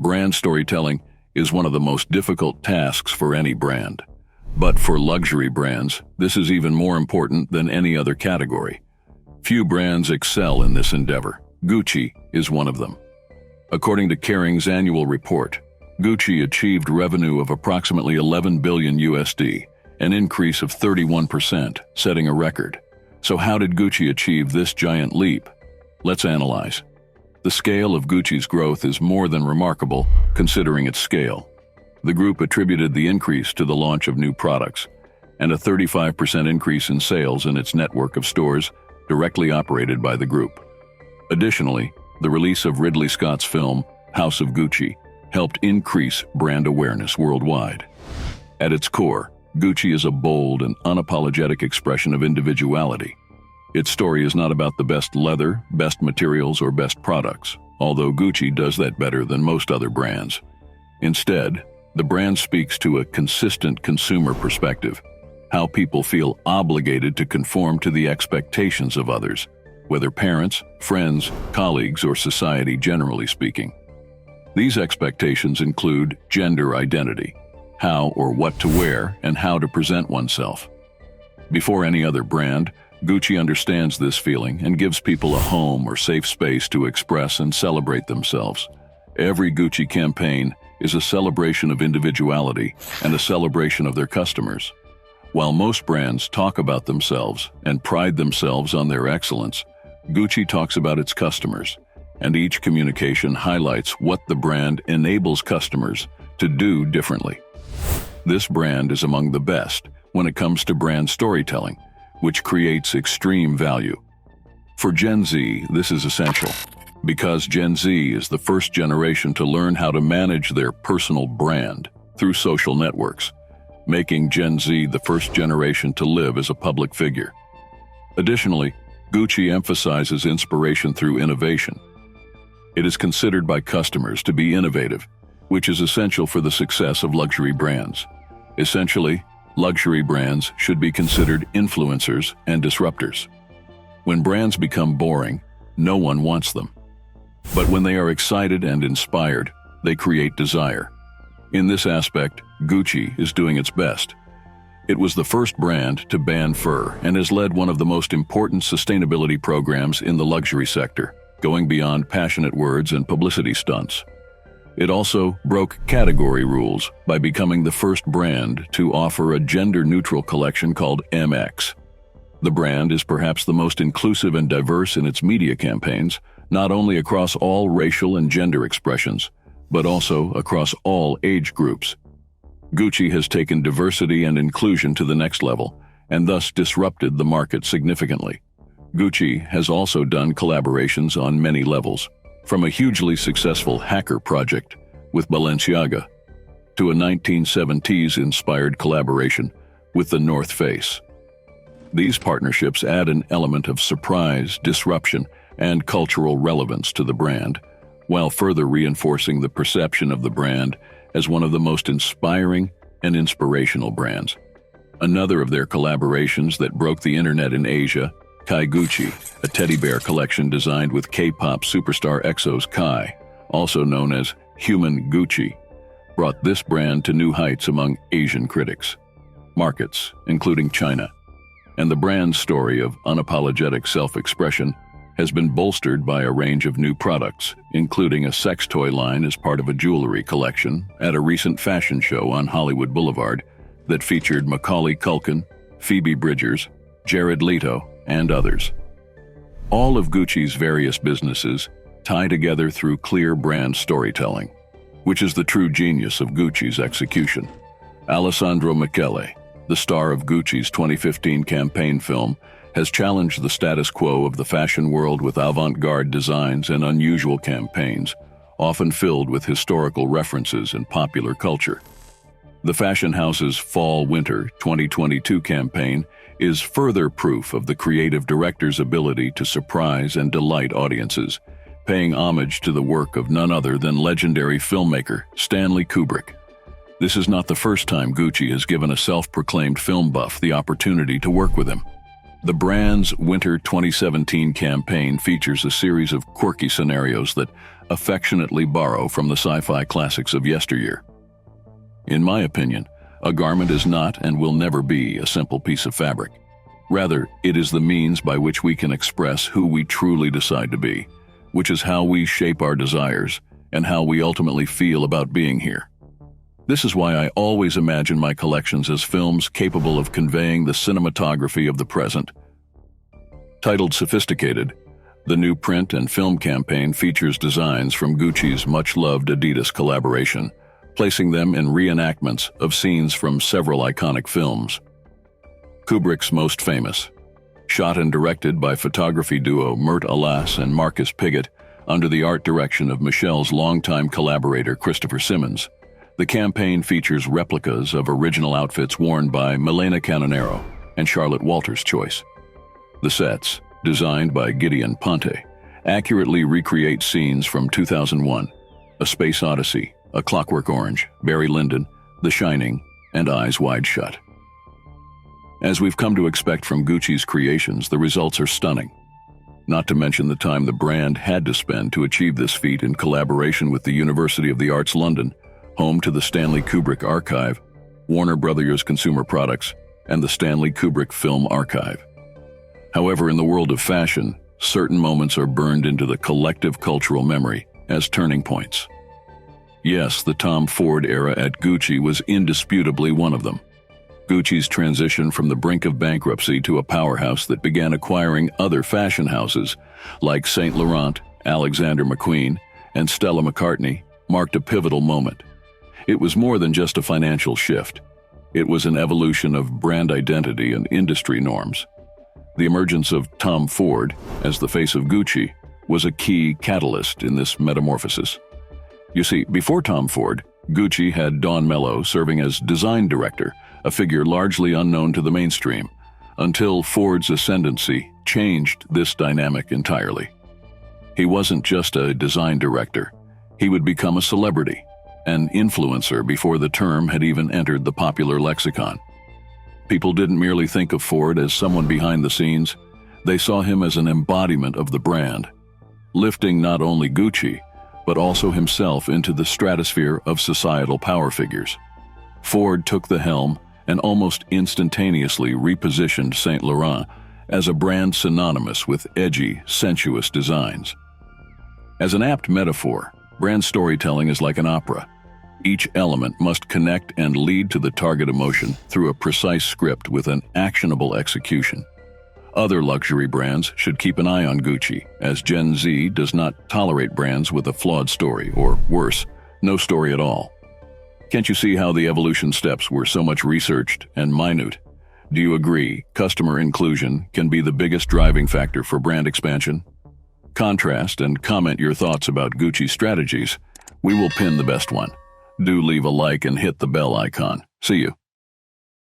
Brand storytelling is one of the most difficult tasks for any brand. But for luxury brands, this is even more important than any other category. Few brands excel in this endeavor. Gucci is one of them. According to Kering's annual report, Gucci achieved revenue of approximately 11 billion USD, an increase of 31%, setting a record. So how did Gucci achieve this giant leap? Let's analyze. The scale of Gucci's growth is more than remarkable, considering its scale. The group attributed the increase to the launch of new products and a 35% increase in sales in its network of stores directly operated by the group. Additionally, the release of Ridley Scott's film, House of Gucci, helped increase brand awareness worldwide. At its core, Gucci is a bold and unapologetic expression of individuality. Its story is not about the best leather, best materials, or best products, although Gucci does that better than most other brands. Instead, the brand speaks to a consistent consumer perspective, how people feel obligated to conform to the expectations of others, whether parents, friends, colleagues, or society generally speaking. These expectations include gender identity, how or what to wear, and how to present oneself. Before any other brand, Gucci understands this feeling and gives people a home or safe space to express and celebrate themselves. Every Gucci campaign is a celebration of individuality and a celebration of their customers. While most brands talk about themselves and pride themselves on their excellence, Gucci talks about its customers, and each communication highlights what the brand enables customers to do differently. This brand is among the best when it comes to brand storytelling, which creates extreme value. For Gen Z, this is essential, because Gen Z is the first generation to learn how to manage their personal brand through social networks, making Gen Z the first generation to live as a public figure. Additionally, Gucci emphasizes inspiration through innovation. It is considered by customers to be innovative, which is essential for the success of luxury brands. Essentially, luxury brands should be considered influencers and disruptors. When brands become boring, no one wants them. But when they are excited and inspired, they create desire. In this aspect, Gucci is doing its best. It was the first brand to ban fur and has led one of the most important sustainability programs in the luxury sector, going beyond passionate words and publicity stunts. It also broke category rules by becoming the first brand to offer a gender-neutral collection called MX. The brand is perhaps the most inclusive and diverse in its media campaigns, not only across all racial and gender expressions, but also across all age groups. Gucci has taken diversity and inclusion to the next level, and thus disrupted the market significantly. Gucci has also done collaborations on many levels, from a hugely successful hacker project with Balenciaga to a 1970s-inspired collaboration with the North Face. These partnerships add an element of surprise, disruption, and cultural relevance to the brand, while further reinforcing the perception of the brand as one of the most inspiring and inspirational brands. Another of their collaborations that broke the internet in Asia, Kai Gucci, a teddy bear collection designed with K-pop superstar EXO's Kai, also known as Human Gucci, brought this brand to new heights among Asian critics, markets, including China. And the brand's story of unapologetic self-expression has been bolstered by a range of new products, including a sex toy line as part of a jewelry collection at a recent fashion show on Hollywood Boulevard that featured Macaulay Culkin, Phoebe Bridgers, Jared Leto, and others. All of Gucci's various businesses tie together through clear brand storytelling, which is the true genius of Gucci's execution. Alessandro Michele, the star of Gucci's 2015 campaign film, has challenged the status quo of the fashion world with avant-garde designs and unusual campaigns, often filled with historical references and popular culture. The fashion house's Fall-Winter 2022 campaign is further proof of the creative director's ability to surprise and delight audiences, paying homage to the work of none other than legendary filmmaker Stanley Kubrick. This is not the first time Gucci has given a self-proclaimed film buff the opportunity to work with him. The brand's Winter 2017 campaign features a series of quirky scenarios that affectionately borrow from the sci-fi classics of yesteryear. In my opinion, a garment is not and will never be a simple piece of fabric. Rather, it is the means by which we can express who we truly decide to be, which is how we shape our desires and how we ultimately feel about being here. This is why I always imagine my collections as films capable of conveying the cinematography of the present. Titled Sophisticated, the new print and film campaign features designs from Gucci's much-loved Adidas collaboration, placing them in reenactments of scenes from several iconic films. Kubrick's most famous. Shot and directed by photography duo Mert Alas and Marcus Pigott under the art direction of Michel's longtime collaborator Christopher Simmons, the campaign features replicas of original outfits worn by Milena Canonero and Charlotte Walters' choice. The sets, designed by Gideon Ponte, accurately recreate scenes from 2001, A Space Odyssey, A Clockwork Orange, Barry Lyndon, The Shining, and Eyes Wide Shut. As we've come to expect from Gucci's creations, the results are stunning. Not to mention the time the brand had to spend to achieve this feat in collaboration with the University of the Arts London, home to the Stanley Kubrick Archive, Warner Brothers Consumer Products, and the Stanley Kubrick Film Archive. However, in the world of fashion, certain moments are burned into the collective cultural memory as turning points. Yes, the Tom Ford era at Gucci was indisputably one of them. Gucci's transition from the brink of bankruptcy to a powerhouse that began acquiring other fashion houses like Saint Laurent, Alexander McQueen, and Stella McCartney marked a pivotal moment. It was more than just a financial shift. It was an evolution of brand identity and industry norms. The emergence of Tom Ford as the face of Gucci was a key catalyst in this metamorphosis. You see, before Tom Ford, Gucci had Don Mello serving as design director, a figure largely unknown to the mainstream, until Ford's ascendancy changed this dynamic entirely. He wasn't just a design director. He would become a celebrity, an influencer before the term had even entered the popular lexicon. People didn't merely think of Ford as someone behind the scenes. They saw him as an embodiment of the brand, lifting not only Gucci, but also himself into the stratosphere of societal power figures. Ford took the helm and almost instantaneously repositioned Saint Laurent as a brand synonymous with edgy, sensuous designs. As an apt metaphor, brand storytelling is like an opera. Each element must connect and lead to the target emotion through a precise script with an actionable execution. Other luxury brands should keep an eye on Gucci, as Gen Z does not tolerate brands with a flawed story, or worse, no story at all. Can't you see how the evolution steps were so much researched and minute? Do you agree customer inclusion can be the biggest driving factor for brand expansion? Contrast and comment your thoughts about Gucci's strategies. We will pin the best one. Do leave a like and hit the bell icon. See you.